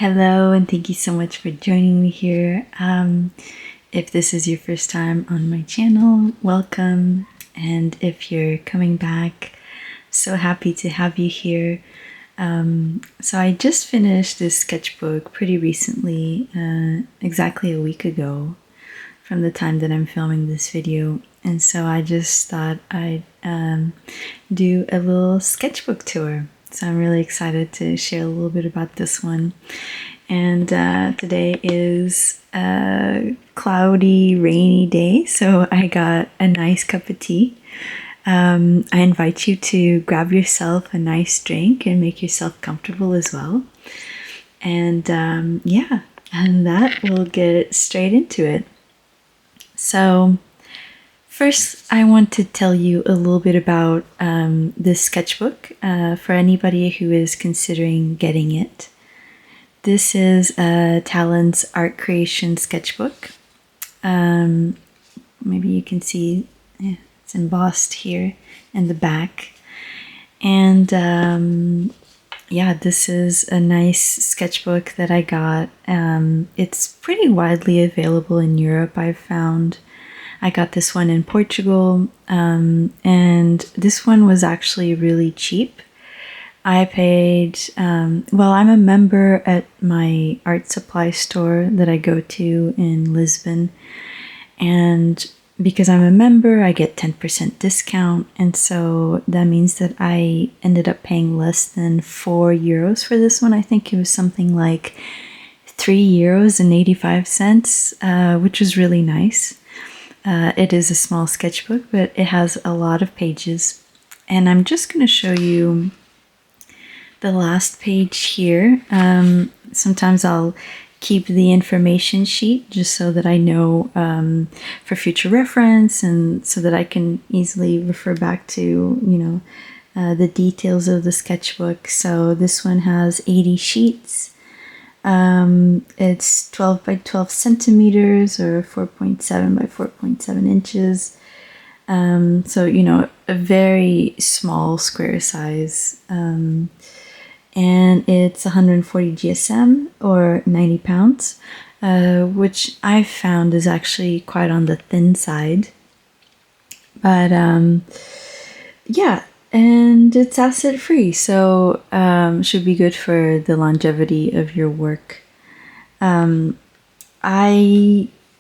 Hello, and thank you so much for joining me here. If this is your first time on my channel, welcome. And if you're coming back, so happy to have you here. So I just finished this sketchbook pretty recently, exactly a week ago from the time that I'm filming this video. And so I just thought I'd do a little sketchbook tour. So I'm really excited to share a little bit about this one. And today is a cloudy, rainy day, so I got a nice cup of tea. I invite you to grab yourself a nice drink and make yourself comfortable as well. And yeah, and that we'll get straight into it. So first, I want to tell you a little bit about this sketchbook for anybody who is considering getting it. This is a Talens art creation sketchbook. Maybe you can see it's embossed here in the back. And yeah, this is a nice sketchbook that I got. It's pretty widely available in Europe, I've found. I got this one in Portugal, and this one was actually really cheap. I paid, well, I'm a member at my art supply store that I go to in Lisbon, and because I'm a member, I get 10% discount, and so that means that I ended up paying less than €4 for this one. I think it was something like €3.85, which was really nice. It is a small sketchbook, but it has a lot of pages. And I'm just going to show you the last page here. Sometimes I'll keep the information sheet just so that I know for future reference and so that I can easily refer back to, the details of the sketchbook. So this one has 80 sheets. It's 12 by 12 centimeters or 4.7 by 4.7 inches. So, a very small square size. And it's 140 GSM or 90 pounds, which I found is actually quite on the thin side. But yeah. And it's acid free, so should be good for the longevity of your work. I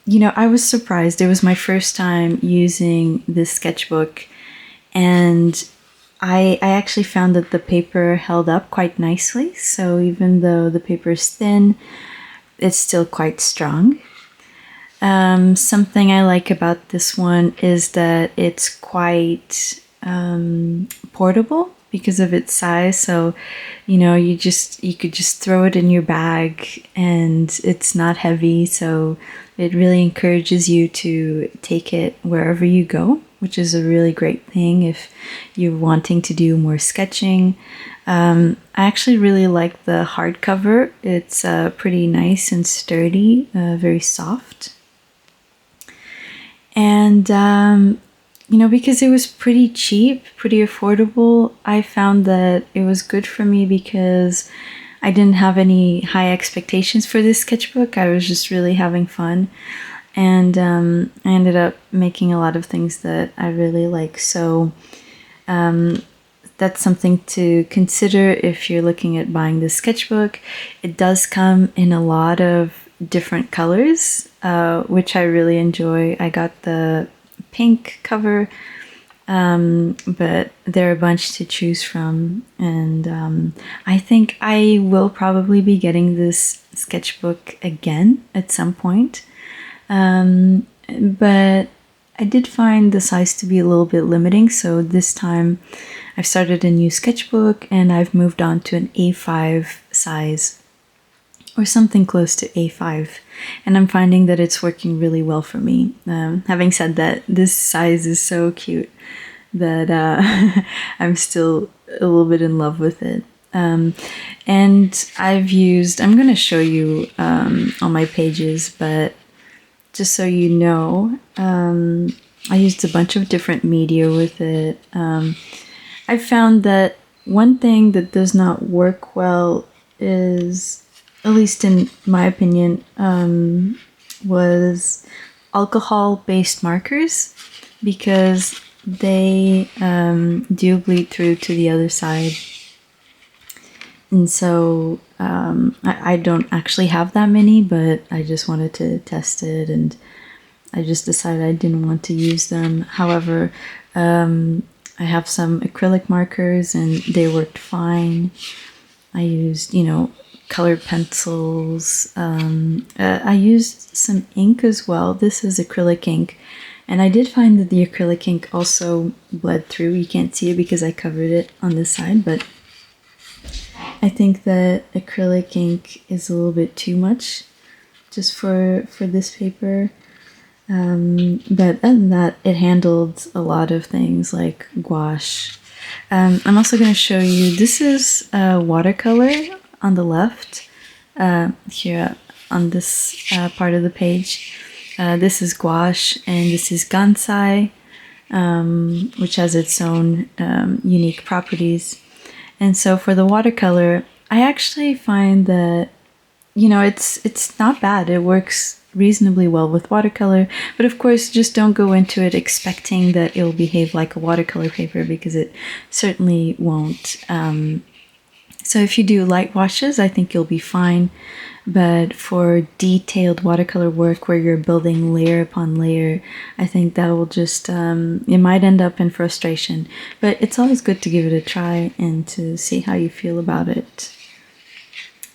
was surprised. It was my first time using this sketchbook, and I actually found that the paper held up quite nicely. So even though the paper is thin, it's still quite strong. Something I like about this one is that it's quite portable because of its size. So you could just throw it in your bag and it's not heavy, so it really encourages you to take it wherever you go, which is a really great thing if you're wanting to do more sketching. I actually really like the hardcover. It's pretty nice and sturdy, very soft. And because it was pretty cheap, pretty affordable, I found that it was good for me because I didn't have any high expectations for this sketchbook. I was just really having fun, and I ended up making a lot of things that I really like. So that's something to consider if you're looking at buying this sketchbook. It does come in a lot of different colors, which I really enjoy. I got the pink cover, but there are a bunch to choose from, and I think I will probably be getting this sketchbook again at some point, but I did find the size to be a little bit limiting, so this time I've started a new sketchbook and I've moved on to an A5 size or something close to A5, and I'm finding that it's working really well for me. Having said that, this size is so cute that I'm still a little bit in love with it. And I'm going to show you on my pages, but just so you know, I used a bunch of different media with it. I found that one thing that does not work well is at least in my opinion, was alcohol-based markers, because they do bleed through to the other side. And so I don't actually have that many, but I just wanted to test it, and I just decided I didn't want to use them. However, I have some acrylic markers and they worked fine. I used, colored pencils. I used some ink as well. This is acrylic ink. And I did find that the acrylic ink also bled through. You can't see it because I covered it on this side, but I think that acrylic ink is a little bit too much just for this paper. But other than that, it handled a lot of things like gouache. I'm also going to show you, this is watercolor on the left, here on this part of the page. This is gouache, and this is gansai, which has its own unique properties. And so for the watercolor, I actually find that, it's not bad. It works reasonably well with watercolor, but of course, just don't go into it expecting that it'll behave like a watercolor paper, because it certainly won't. So if you do light washes, I think you'll be fine. But for detailed watercolor work where you're building layer upon layer, I think that will just, it might end up in frustration. But it's always good to give it a try and to see how you feel about it.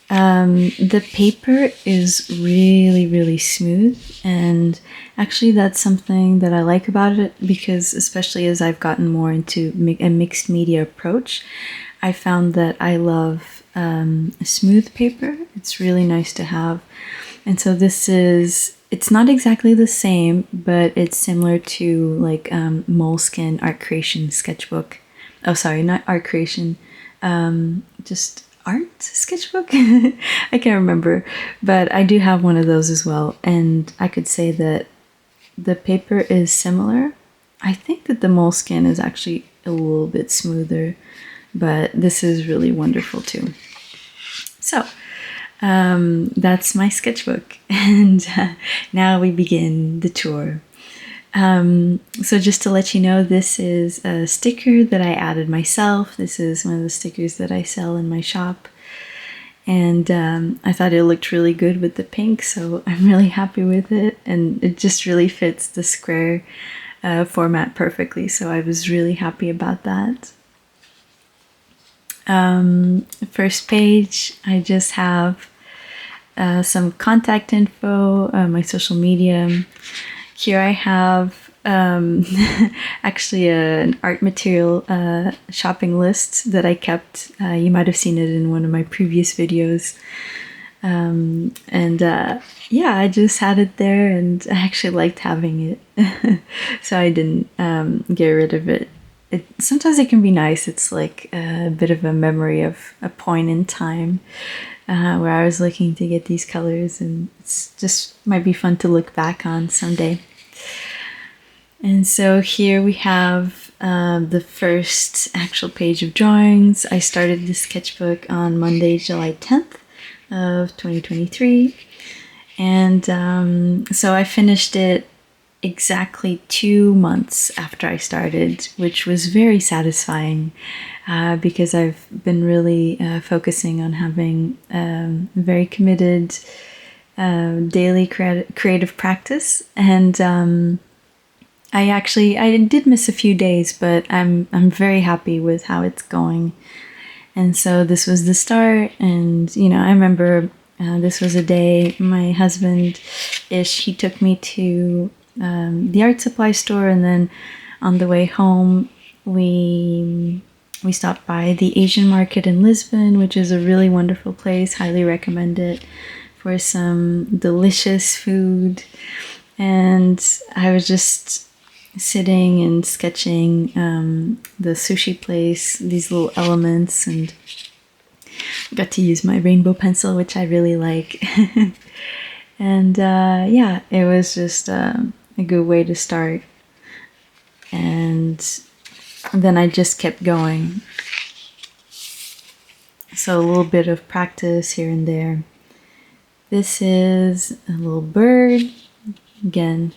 The paper is really, really smooth, and actually that's something that I like about it, because especially as I've gotten more into a mixed media approach, I found that I love smooth paper. It's really nice to have. And so it's not exactly the same, but it's similar to like Moleskine Art Creation sketchbook. Oh, sorry, not Art Creation, just Art sketchbook. I can't remember, but I do have one of those as well, and I could say that the paper is similar. I think that the Moleskine is actually a little bit smoother, but this is really wonderful too. So that's my sketchbook, and now we begin the tour. So just to let you know, this is a sticker that I added myself. This is one of the stickers that I sell in my shop, and I thought it looked really good with the pink, so I'm really happy with it, and it just really fits the square format perfectly, so I was really happy about that. First page, I just have some contact info, my social media. Here I have actually an art material shopping list that I kept. You might have seen it in one of my previous videos. Yeah, I just had it there, and I actually liked having it. So I didn't get rid of it. Sometimes it can be nice. It's like a bit of a memory of a point in time where I was looking to get these colors, and it's just might be fun to look back on someday. And so here we have the first actual page of drawings. I started this sketchbook on Monday, July 10th of 2023, and so I finished it exactly 2 months after I started, which was very satisfying because I've been really focusing on having very committed daily creative practice, and I did miss a few days, but I'm very happy with how it's going. And so this was the start, and I remember this was a day my husband-ish, he took me to the art supply store, and then on the way home we stopped by the Asian market in Lisbon, which is a really wonderful place. Highly recommend it for some delicious food. And I was just sitting and sketching the sushi place, these little elements, and got to use my rainbow pencil, which I really like. And yeah, it was just a good way to start. And then I just kept going. So a little bit of practice here and there. This is a little bird. Again,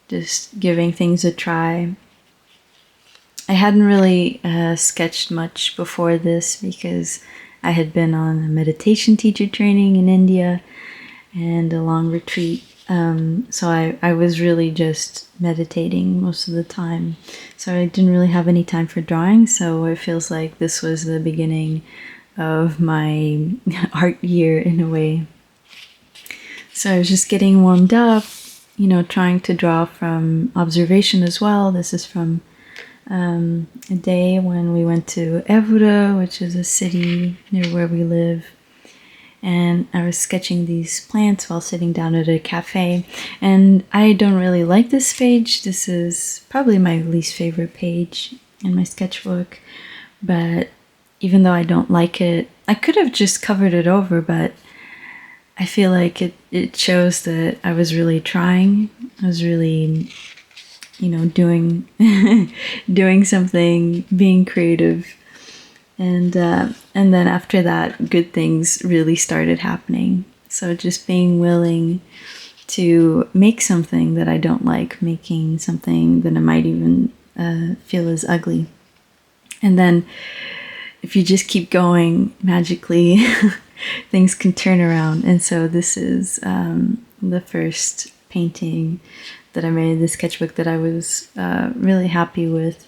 just giving things a try. I hadn't really sketched much before this because I had been on a meditation teacher training in India and a long retreat. So I was really just meditating most of the time. So I didn't really have any time for drawing. So it feels like this was the beginning of my art year in a way. So I was just getting warmed up, you know, trying to draw from observation as well. This is from a day when we went to Evora, which is a city near where we live. And I was sketching these plants while sitting down at a cafe. And I don't really like this page. This is probably my least favorite page in my sketchbook. But even though I don't like it, I could have just covered it over, but I feel like it shows that I was really trying. I was really, you know, doing doing something, being creative. And then after that, good things really started happening. So just being willing to make something that I don't like, making something that I might even feel is ugly. And then if you just keep going, magically, things can turn around. And so this is the first painting that I made, the sketchbook that I was really happy with.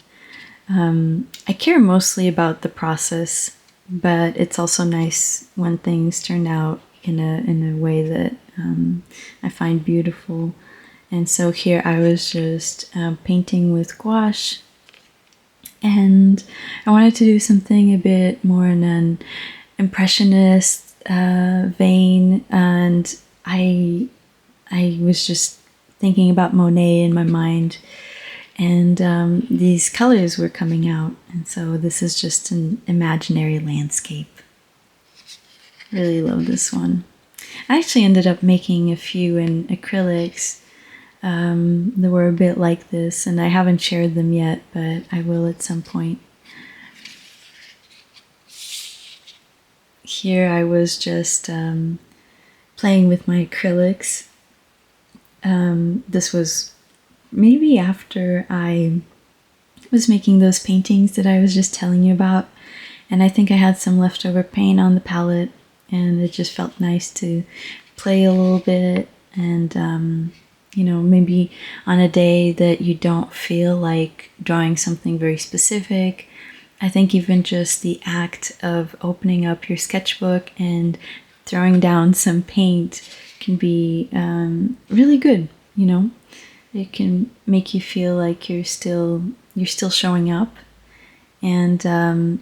I care mostly about the process, but it's also nice when things turn out in a way that I find beautiful. And so here I was just painting with gouache, and I wanted to do something a bit more in an impressionist vein, and I was just thinking about Monet in my mind. And these colors were coming out, and so this is just an imaginary landscape. Really love this one. I actually ended up making a few in acrylics that were a bit like this, and I haven't shared them yet, but I will at some point. Here I was just playing with my acrylics. This was maybe after I was making those paintings that I was just telling you about, and I think I had some leftover paint on the palette, and it just felt nice to play a little bit. And you know, maybe on a day that you don't feel like drawing something very specific, I think even just the act of opening up your sketchbook and throwing down some paint can be really good, you know. It can make you feel like you're still showing up, and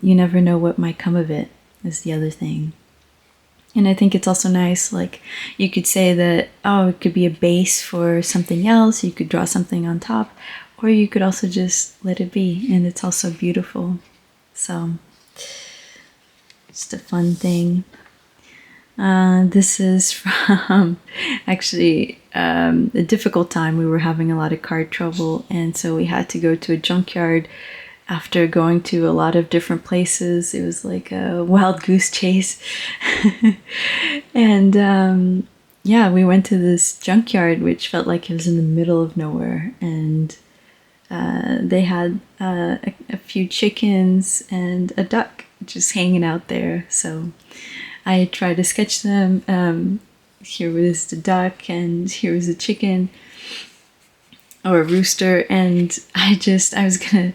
you never know what might come of it, is the other thing. And I think it's also nice, like, you could say that, oh, it could be a base for something else, you could draw something on top, or you could also just let it be, and it's also beautiful. So, just a fun thing. This is from actually a difficult time. We were having a lot of card trouble, and so we had to go to a junkyard after going to a lot of different places. It was like a wild goose chase. And yeah, we went to this junkyard, which felt like it was in the middle of nowhere, and they had a few chickens and a duck just hanging out there. So I tried to sketch them. Here was the duck, and here was a chicken, or a rooster, and I was gonna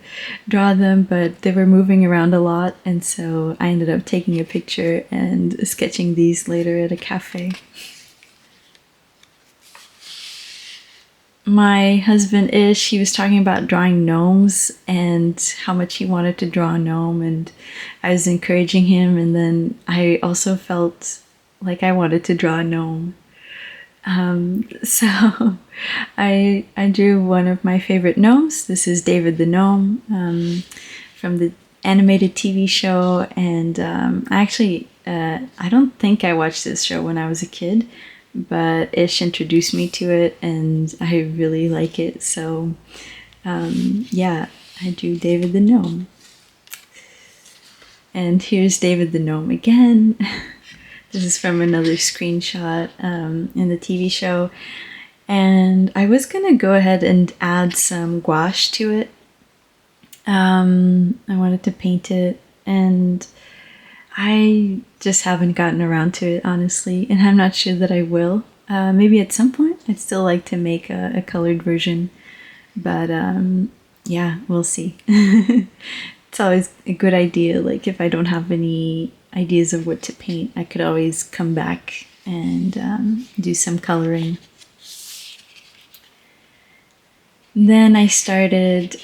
draw them, but they were moving around a lot, and so I ended up taking a picture and sketching these later at a cafe. My husband Ish, he was talking about drawing gnomes and how much he wanted to draw a gnome, and I was encouraging him, and then I also felt like I wanted to draw a gnome. So I drew one of my favorite gnomes. This is David the Gnome from the animated TV show, and I don't think I watched this show when I was a kid, but Ish introduced me to it, and I really like it. So yeah, I drew David the Gnome. And here's David the Gnome again. This is from another screenshot in the TV show. And I was gonna go ahead and add some gouache to it. I wanted to paint it, and I just haven't gotten around to it, honestly, and I'm not sure that I will. Maybe at some point. I'd still like to make a colored version, but yeah, we'll see. It's always a good idea, like if I don't have any ideas of what to paint, I could always come back and do some coloring. Then I started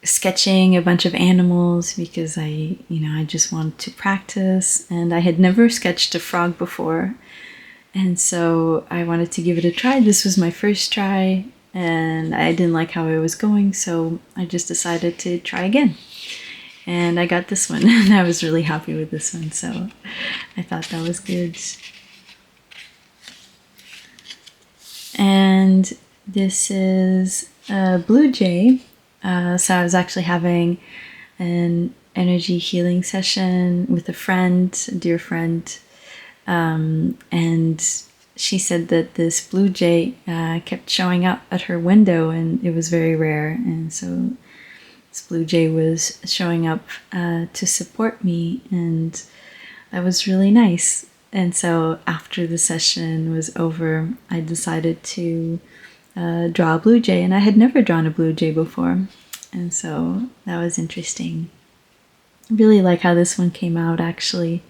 sketching a bunch of animals because I just wanted to practice, and I had never sketched a frog before, and so I wanted to give it a try. This was my first try, and I didn't like how it was going, so I just decided to try again. And I got this one, and I was really happy with this one, so I thought that was good. And this is a blue jay. So I was actually having an energy healing session with a friend, a dear friend, and she said that this blue jay kept showing up at her window, and it was very rare, and so this blue jay was showing up to support me, and that was really nice. And so after the session was over, I decided to draw a blue jay, and I had never drawn a blue jay before, and so that was interesting. I really like how this one came out, actually,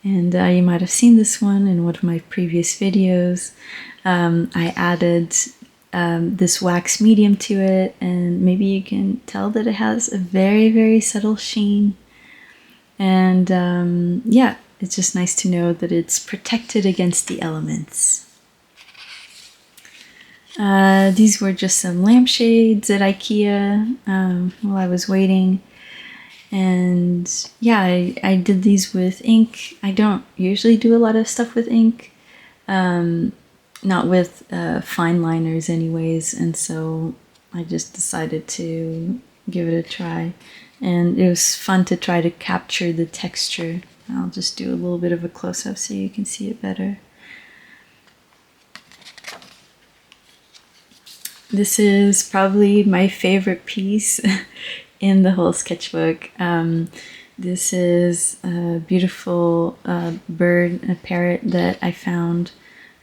and you might have seen this one in one of my previous videos. I added this wax medium to it, and maybe you can tell that it has a very, very subtle sheen, and yeah, it's just nice to know that it's protected against the elements. These were just some lampshades at IKEA while I was waiting. And yeah, I did these with ink. I don't usually do a lot of stuff with ink. Not with fine liners anyways. And so I just decided to give it a try. And it was fun to try to capture the texture. I'll just do a little bit of a close-up so you can see it better. This is probably my favorite piece in the whole sketchbook. This is a beautiful bird, a parrot that I found.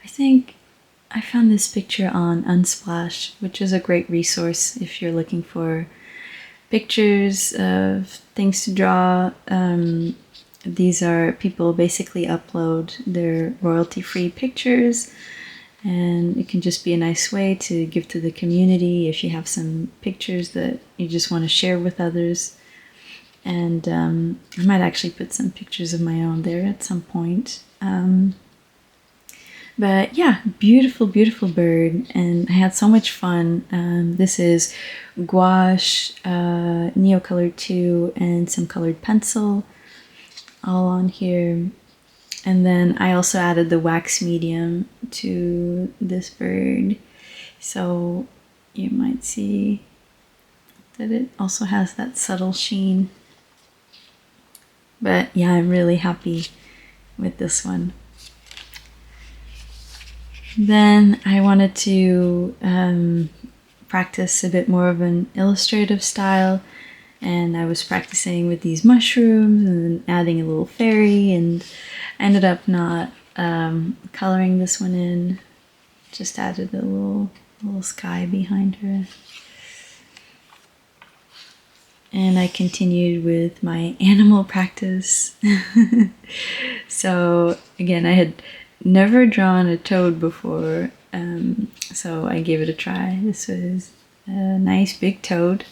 I think I found this picture on Unsplash, which is a great resource if you're looking for pictures of things to draw. These are, people basically upload their royalty-free pictures, and it can just be a nice way to give to the community if you have some pictures that you just want to share with others. And I might actually put some pictures of my own there at some point. But yeah, beautiful, beautiful bird, and I had so much fun. This is gouache, Neocolored 2, and some colored pencil all on here. And then I also added the wax medium to this bird, so you might see that it also has that subtle sheen. But yeah, I'm really happy with this one. Then I wanted to practice a bit more of an illustrative style, and I was practicing with these mushrooms and then adding a little fairy, and I ended up not coloring this one in, just added a little sky behind her. And I continued with my animal practice. So again, I had never drawn a toad before, so I gave it a try. This was a nice big toad,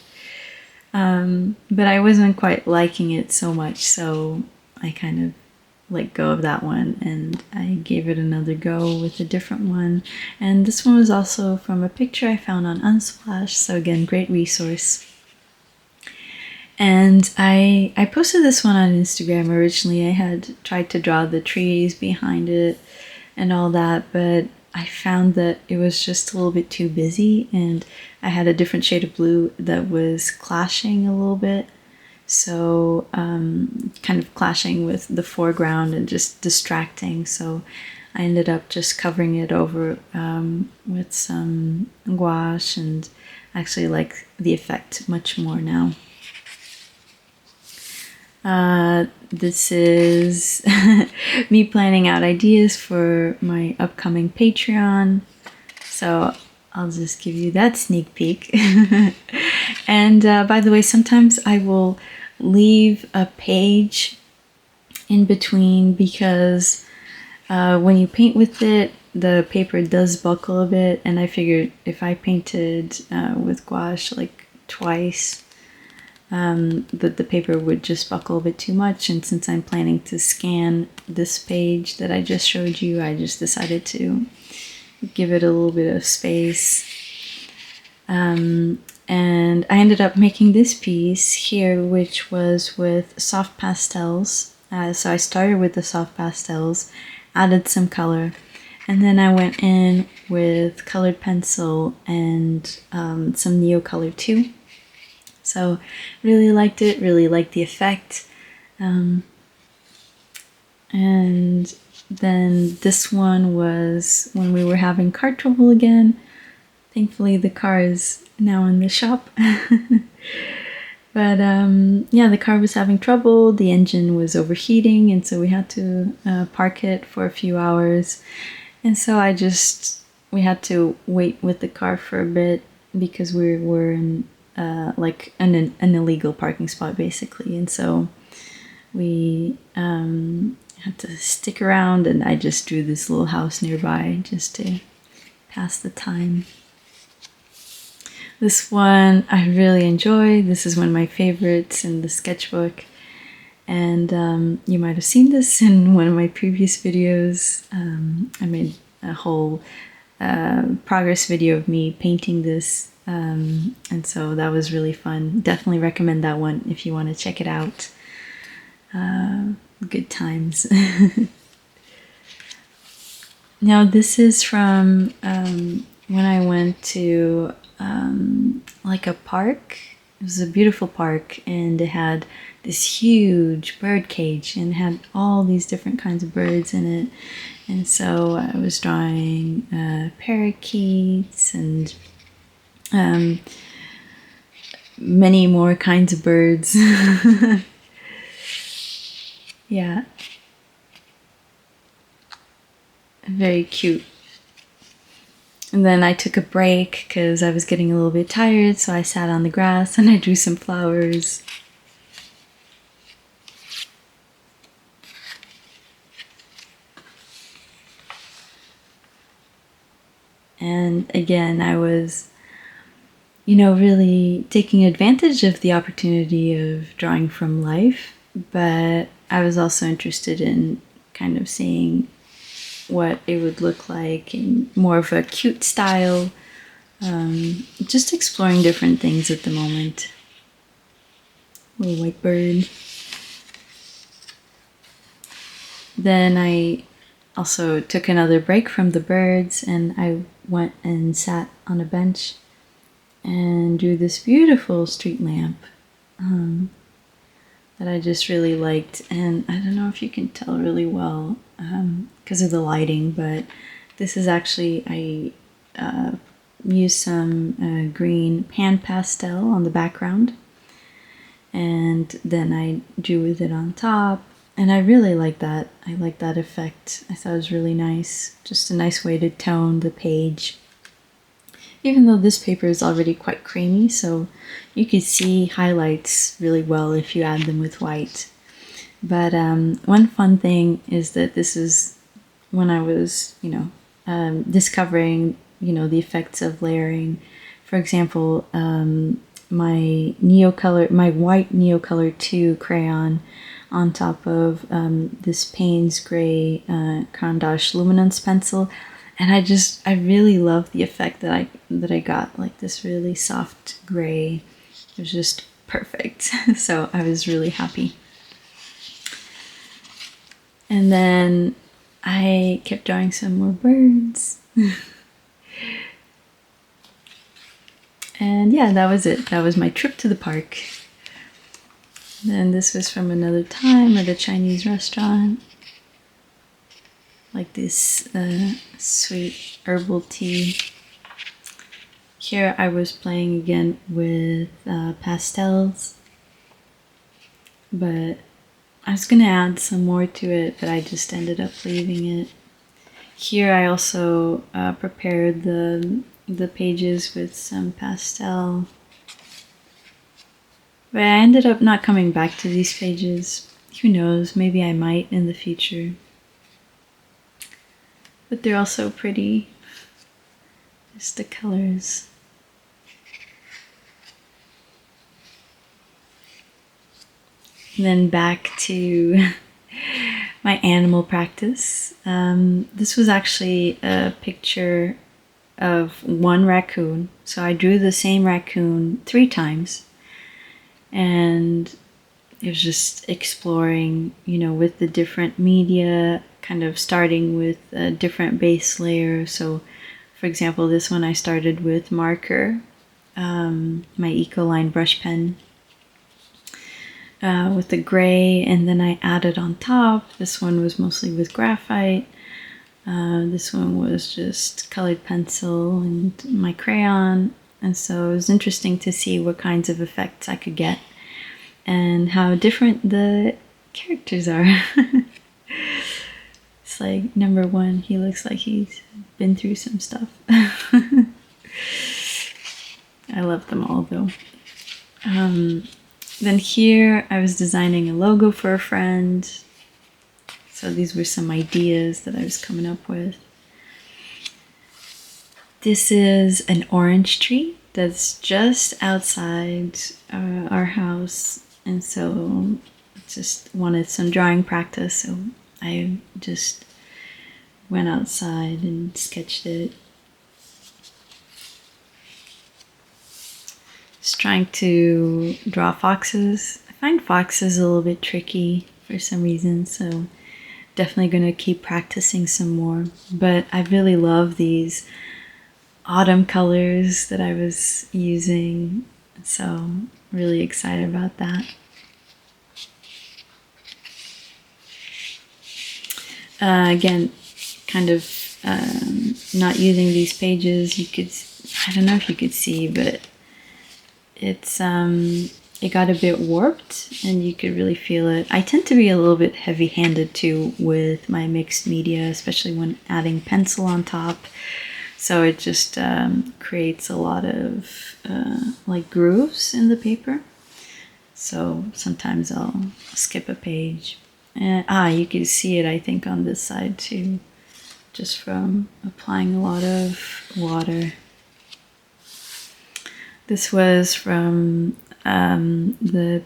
but I wasn't quite liking it so much, so I kind of let go of that one, and I gave it another go with a different one. And this one was also from a picture I found on Unsplash, so again, great resource. And I posted this one on Instagram originally. I had tried to draw the trees behind it and all that, but I found that it was just a little bit too busy, and I had a different shade of blue that was clashing a little bit. so kind of clashing with the foreground and just distracting. So I ended up just covering it over with some gouache, and actually like the effect much more now. This is me planning out ideas for my upcoming Patreon. So I'll just give you that sneak peek. And by the way, sometimes I will leave a page in between because when you paint with it, the paper does buckle a bit, and I figured if I painted with gouache like twice, that the paper would just buckle a bit too much. And since I'm planning to scan this page that I just showed you, I just decided to give it a little bit of space. And I ended up making this piece here, which was with soft pastels. So I started with the soft pastels, added some color, and then I went in with colored pencil and some Neo Color too. So really liked it, really liked the effect. And then this one was when we were having car trouble again. Thankfully the car is now in the shop. But yeah, the car was having trouble, the engine was overheating, and so we had to park it for a few hours. And so we had to wait with the car for a bit because we were in like an illegal parking spot basically. And so we had to stick around, and I just drew this little house nearby just to pass the time. This one I really enjoy. This is one of my favorites in the sketchbook, and you might have seen this in one of my previous videos. I made a whole progress video of me painting this, and so that was really fun. Definitely recommend that one if you want to check it out. Good times. Now this is from when I went to like a park. It was a beautiful park, and it had this huge bird cage and it had all these different kinds of birds in it. And so I was drawing parakeets and many more kinds of birds. Yeah, very cute. And then I took a break because I was getting a little bit tired, so I sat on the grass and I drew some flowers. And again, I was, really taking advantage of the opportunity of drawing from life, but I was also interested in kind of seeing what it would look like in more of a cute style. Just exploring different things at the moment. Little white bird. Then I also took another break from the birds, and I went and sat on a bench and drew this beautiful street lamp that I just really liked. And I don't know if you can tell really well because of the lighting, but this is actually, I used some green pan pastel on the background, and then I drew with it on top. And I really like that. I like that effect. I thought it was really nice. Just a nice way to tone the page. Even though this paper is already quite creamy, so you could see highlights really well if you add them with white. But one fun thing is that this is when I was, discovering, the effects of layering. For example, my white Neo Color 2 crayon on top of this Payne's Gray Caran Luminance pencil, and I really love the effect that I got, like this really soft gray. It was just perfect. So I was really happy. And then I kept drawing some more birds. And yeah, that was it. That was my trip to the park. Then this was from another time at a Chinese restaurant. Like this sweet herbal tea. Here I was playing again with pastels, but I was gonna add some more to it, but I just ended up leaving it. Here I also prepared the pages with some pastel, but I ended up not coming back to these pages. Who knows, maybe I might in the future. But they're also pretty, just the colors. And then back to my animal practice. This was actually a picture of one raccoon. So I drew the same raccoon 3 times. And it was just exploring, you know, with the different media, kind of starting with a different base layer. So, for example, this one I started with marker, my Ecoline brush pen, with the gray, and then I added on top. This one was mostly with graphite. This one was just colored pencil and my crayon. And so it was interesting to see what kinds of effects I could get and how different the characters are. It's like number 1, he looks like he's been through some stuff. I love them all though. Then here I was designing a logo for a friend. So these were some ideas that I was coming up with. This is an orange tree that's just outside our house. And so just wanted some drawing practice. So I just went outside and sketched it. Just trying to draw foxes. I find foxes a little bit tricky for some reason, so definitely going to keep practicing some more. But I really love these autumn colors that I was using, so really excited about that. Again, kind of not using these pages. You could, I don't know if you could see, but it's it got a bit warped and you could really feel it. I tend to be a little bit heavy-handed too with my mixed media, especially when adding pencil on top. So it just creates a lot of like grooves in the paper. So sometimes I'll skip a page. And you can see it, I think, on this side too, just from applying a lot of water. This was from the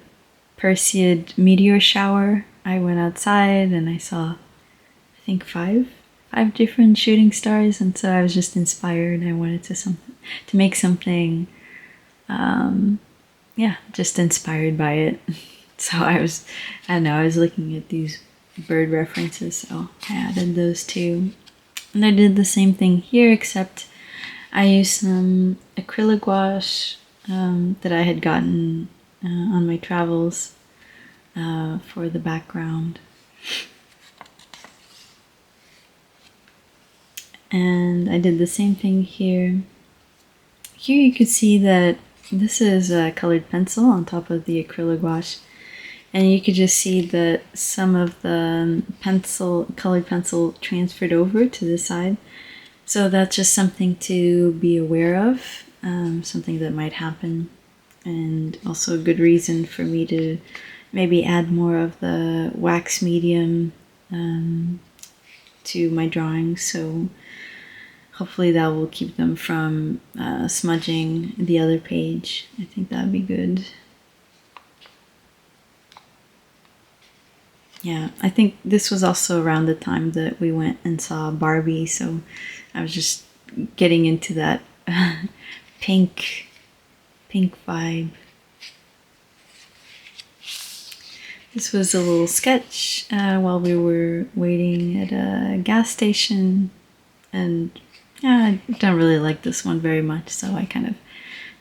Perseid meteor shower. I went outside and I saw, I think, five different shooting stars, and so I was just inspired. I wanted to make something, just inspired by it. So I was looking at these bird references, so I added those too. And I did the same thing here, except I used some acrylic gouache that I had gotten on my travels for the background. And I did the same thing here. Here you could see that this is a colored pencil on top of the acrylic gouache. And you could just see that some of the colored pencil transferred over to this side. So that's just something to be aware of, something that might happen. And also a good reason for me to maybe add more of the wax medium to my drawings. So hopefully that will keep them from smudging the other page. I think that would be good. Yeah, I think this was also around the time that we went and saw Barbie, so I was just getting into that pink vibe. This was a little sketch while we were waiting at a gas station, and I don't really like this one very much, so I kind of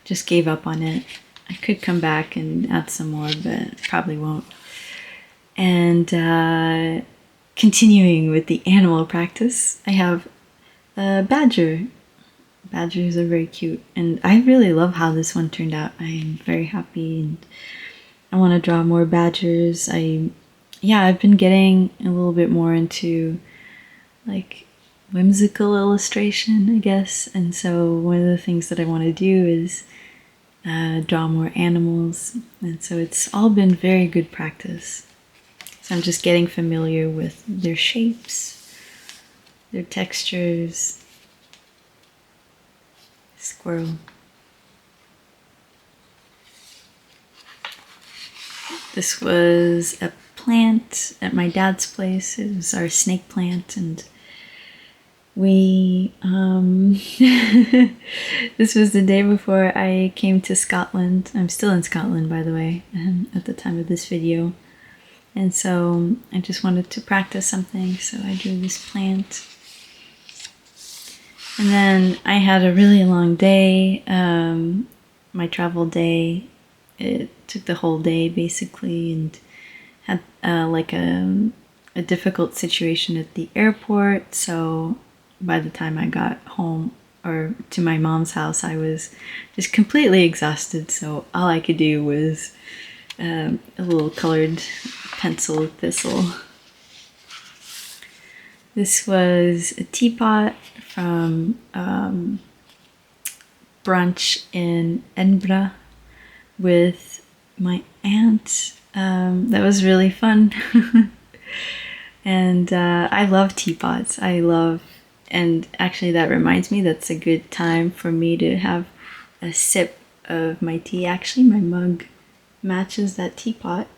just gave up on it. I could come back and add some more, but probably won't. And continuing with the animal practice, I have a badger. Badgers are very cute, and I really love how this one turned out. I'm very happy, and I want to draw more badgers. I've been getting a little bit more into like whimsical illustration, I guess, and so one of the things that I want to do is draw more animals, and so it's all been very good practice. So I'm just getting familiar with their shapes, their textures. Squirrel. This was a plant at my dad's place. It was our snake plant, and we this was the day before I came to Scotland. I'm still in Scotland, by the way, at the time of this video. And so I just wanted to practice something, so I drew this plant. And then I had a really long day, my travel day. It took the whole day basically, and had like a difficult situation at the airport. So by the time I got home or to my mom's house, I was just completely exhausted. So all I could do was a little colored pencil thistle. This was a teapot from brunch in Edinburgh with my aunt. That was really fun. And I love teapots. And actually that reminds me, that's a good time for me to have a sip of my tea. Actually, my mug matches that teapot.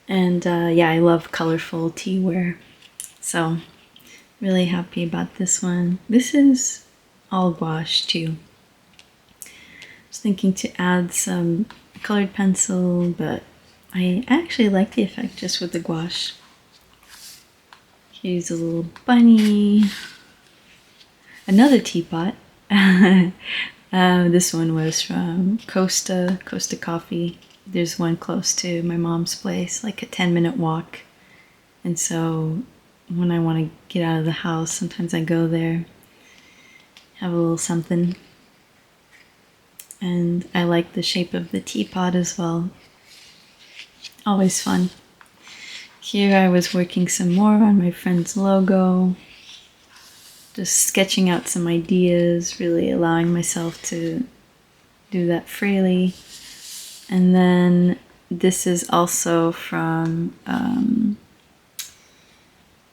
And I love colorful teaware. So really happy about this one. This is all gouache too. I was thinking to add some colored pencil, but I actually like the effect just with the gouache. Here's a little bunny. Another teapot. This one was from Costa Coffee. There's one close to my mom's place, like a 10-minute walk. And so when I want to get out of the house, sometimes I go there, have a little something. And I like the shape of the teapot as well. Always fun. Here I was working some more on my friend's logo, just sketching out some ideas, really allowing myself to do that freely. And then this is also from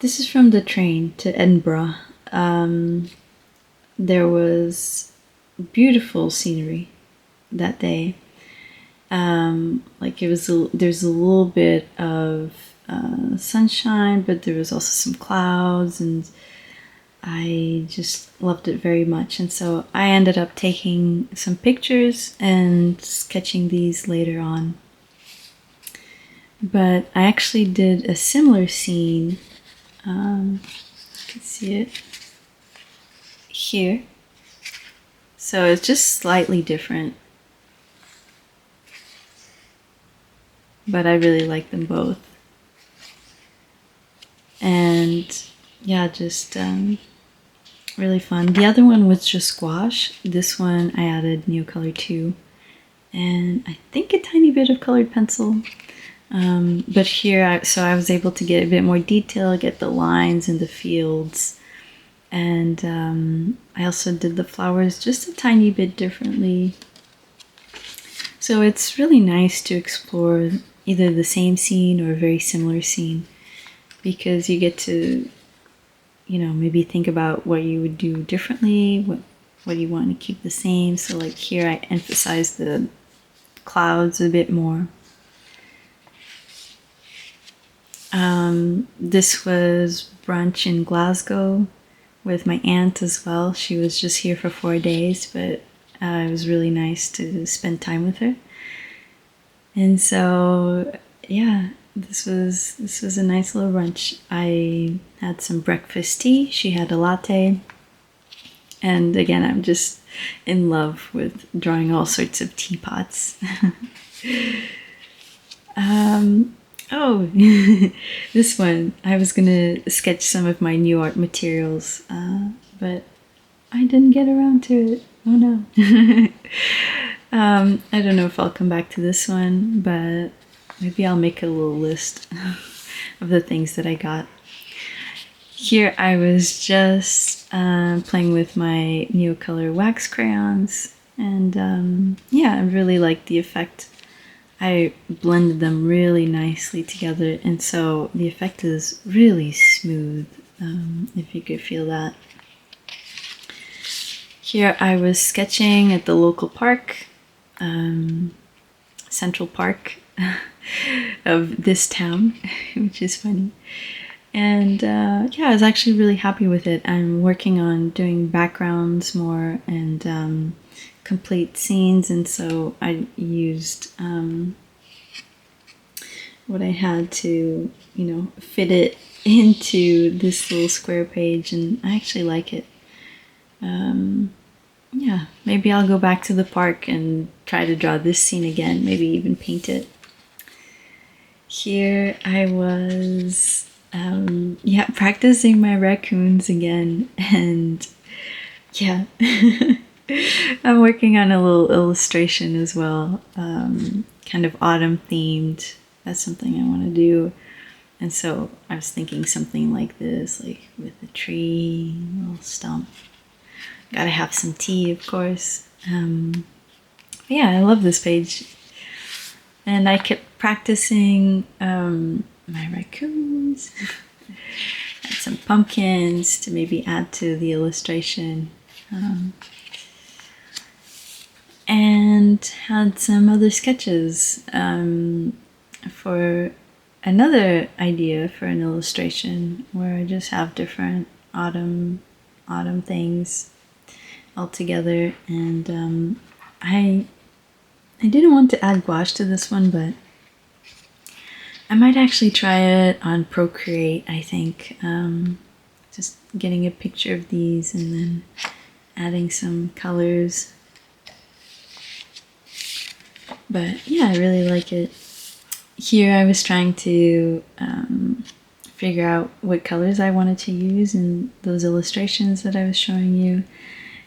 the train to Edinburgh. There was beautiful scenery that day. There's a little bit of sunshine, but there was also some clouds, and I just loved it very much. And so I ended up taking some pictures and sketching these later on. But I actually did a similar scene. You can see it here. So it's just slightly different. But I really like them both. And yeah, just really fun. The other one was just gouache. This one I added Neocolor 2 and I think a tiny bit of colored pencil. But here, I was able to get a bit more detail, get the lines in the fields. And I also did the flowers just a tiny bit differently. So it's really nice to explore either the same scene or a very similar scene, because you get to, maybe think about what you would do differently, what you want to keep the same. So like here I emphasize the clouds a bit more. This was brunch in Glasgow with my aunt as well. She was just here for 4 days, but it was really nice to spend time with her. And so, yeah, this was a nice little brunch. I had some breakfast tea. She had a latte. And again, I'm just in love with drawing all sorts of teapots. Oh, this one. I was gonna sketch some of my new art materials, but I didn't get around to it. Oh no. I don't know if I'll come back to this one, but maybe I'll make a little list of the things that I got. Here I was just playing with my Neocolor wax crayons, and yeah, I really like the effect. I blended them really nicely together, and so the effect is really smooth, if you could feel that. Here I was sketching at the local park, Central Park of this town, which is funny. And yeah, I was actually really happy with it. I'm working on doing backgrounds more and complete scenes, and so I used what I had to, fit it into this little square page, and I actually like it. Yeah, maybe I'll go back to the park and try to draw this scene again, maybe even paint it. Here I was yeah, practicing my raccoons again, and yeah, I'm working on a little illustration as well, kind of autumn themed. That's something I want to do, and so I was thinking something like this, like with a tree, a little stump. Gotta have some tea, of course. Yeah, I love this page, and I kept practicing my raccoons. Had some pumpkins to maybe add to the illustration, and had some other sketches for another idea for an illustration where I just have different autumn things all together. And I didn't want to add gouache to this one, but I might actually try it on Procreate, I think. Just getting a picture of these and then adding some colors. But yeah, I really like it. Here I was trying to figure out what colors I wanted to use in those illustrations that I was showing you.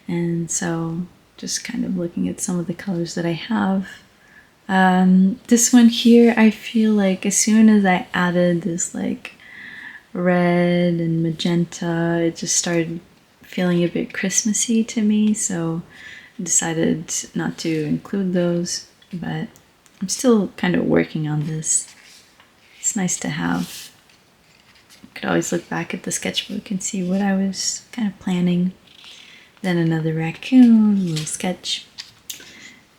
And so just kind of looking at some of the colors that I have. This one here, I feel like as soon as I added this like red and magenta, it just started feeling a bit Christmassy to me, so I decided not to include those, but I'm still kind of working on this. It's nice to have. I could always look back at the sketchbook and see what I was kind of planning. Then another raccoon, a little sketch.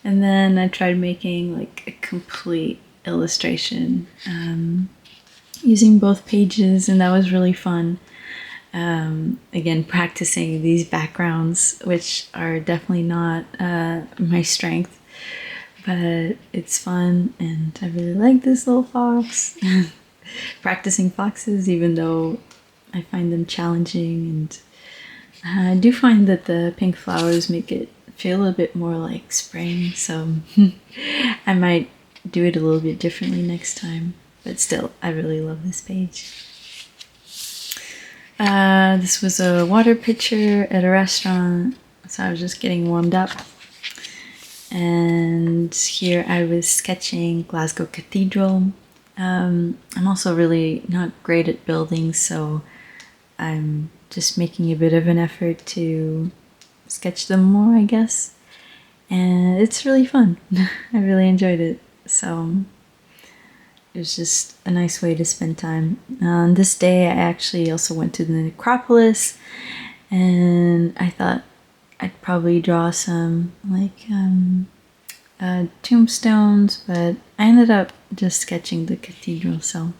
And then I tried making like a complete illustration using both pages, and that was really fun. Again, practicing these backgrounds, which are definitely not my strength, but it's fun, and I really like this little fox. Practicing foxes, even though I find them challenging, and I do find that the pink flowers make it feel a bit more like spring, so I might do it a little bit differently next time, but still, I really love this page. This was a water pitcher at a restaurant, so I was just getting warmed up. And here I was sketching Glasgow Cathedral. I'm also really not great at buildings, so I'm just making a bit of an effort to sketch them more, I guess. And it's really fun. I really enjoyed it. So it was just a nice way to spend time. On this day, I actually also went to the necropolis, and I thought I'd probably draw some like tombstones, but I ended up just sketching the cathedral, so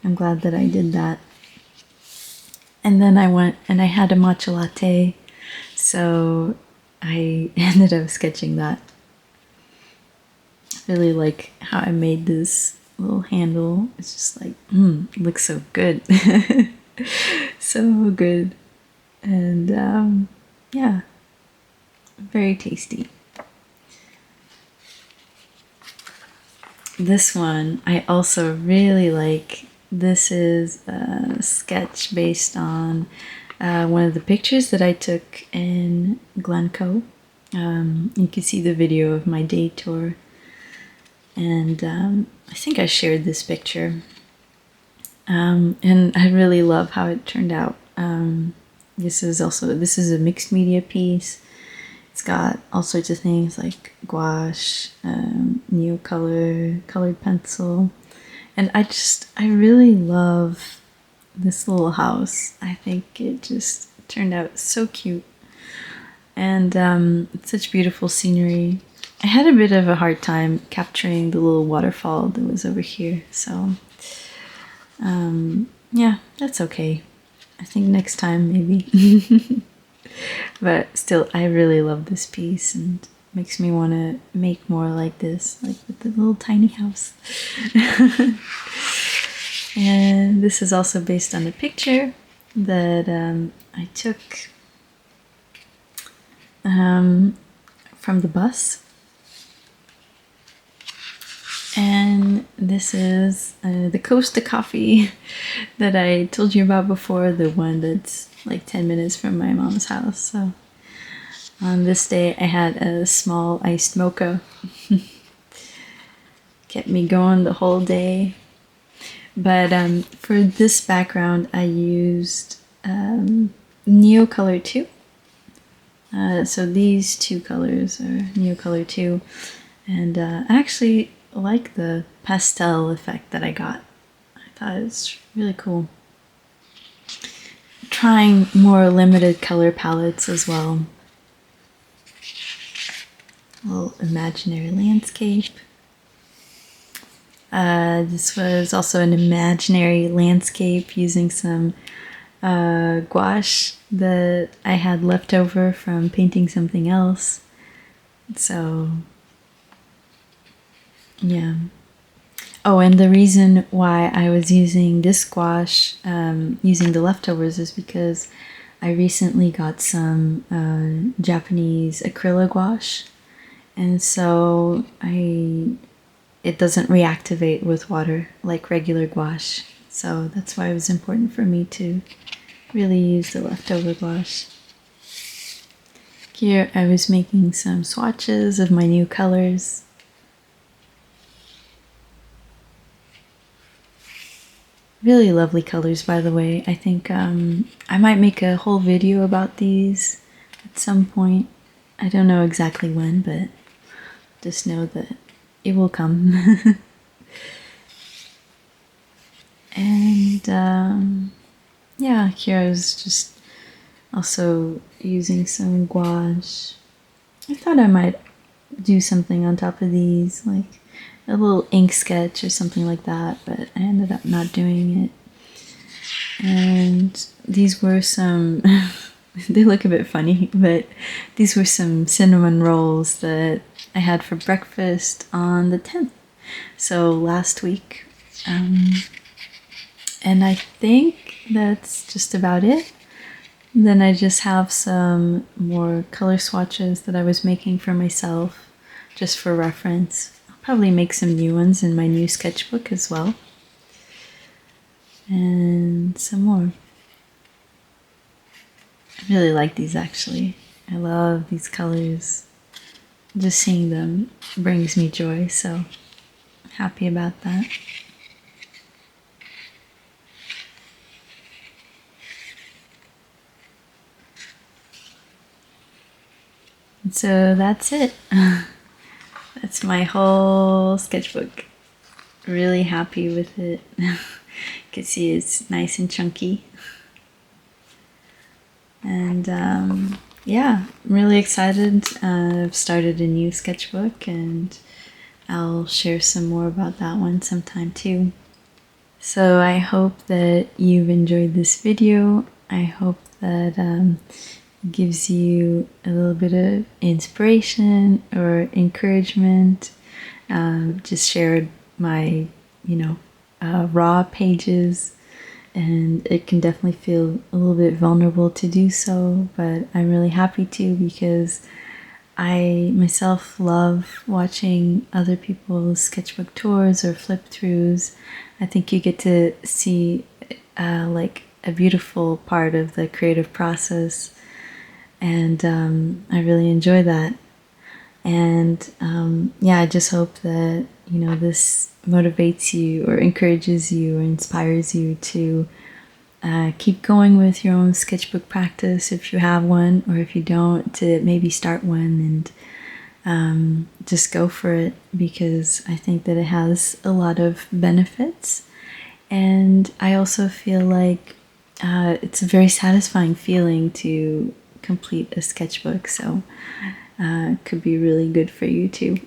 I'm glad that I did that. And then I went and I had a matcha latte, so I ended up sketching that. I really like how I made this little handle. It's just like, it looks so good. So good. And yeah, very tasty. This one I also really like. This is a sketch based on one of the pictures that I took in Glencoe. You can see the video of my day tour, and I think I shared this picture, and I really love how it turned out. This is a mixed media piece. It's got all sorts of things like gouache, neocolor, colored pencil, and I really love this little house. I think it just turned out so cute, and it's such beautiful scenery. I had a bit of a hard time capturing the little waterfall that was over here, so yeah, that's okay. I think next time maybe. But still, I really love this piece and makes me want to make more like this, like with the little tiny house. And this is also based on a picture that I took from the bus. And this is the Costa coffee that I told you about before, the one that's like 10 minutes from my mom's house. So on this day I had a small iced mocha. Kept me going the whole day. But for this background I used Neocolor 2. So these two colors are Neocolor 2. And I actually like the pastel effect that I got. I thought it was really cool. Trying more limited color palettes as well. A little imaginary landscape. This was also an imaginary landscape using some gouache that I had left over from painting something else. So yeah. Oh, and the reason why I was using this gouache, using the leftovers, is because I recently got some Japanese acrylic gouache, and so it doesn't reactivate with water like regular gouache. So that's why it was important for me to really use the leftover gouache. Here I was making some swatches of my new colors. Really lovely colors, by the way. I think I might make a whole video about these at some point. I don't know exactly when, but just know that it will come. And yeah, here I was just also using some gouache. I thought I might do something on top of these, like a little ink sketch or something like that, but I ended up not doing it. And these were some, they look a bit funny, but these were some cinnamon rolls that I had for breakfast on the 10th, so last week. And I think that's just about it. Then I just have some more color swatches that I was making for myself, just for reference. Probably make some new ones in my new sketchbook as well. And some more. I really like these actually. I love these colors. Just seeing them brings me joy, so I'm happy about that. And so that's it. That's my whole sketchbook. Really happy with it. You can see it's nice and chunky. And yeah, I'm really excited. I've started a new sketchbook and I'll share some more about that one sometime too. So I hope that you've enjoyed this video. I hope that it gives you a little bit of inspiration or encouragement. Just shared my raw pages, and it can definitely feel a little bit vulnerable to do so, but I'm really happy to, because I myself love watching other people's sketchbook tours or flip throughs. I think you get to see like a beautiful part of the creative process, and I really enjoy that. And yeah, I just hope that this motivates you or encourages you or inspires you to keep going with your own sketchbook practice if you have one, or if you don't, to maybe start one and just go for it, because I think that it has a lot of benefits. And I also feel like it's a very satisfying feeling to complete a sketchbook, so it could be really good for you too.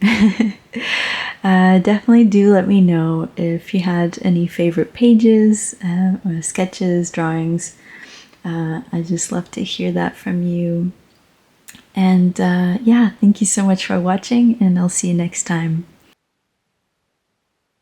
Definitely do let me know if you had any favorite pages or sketches, drawings. I just love to hear that from you. And yeah, thank you so much for watching, and I'll see you next time.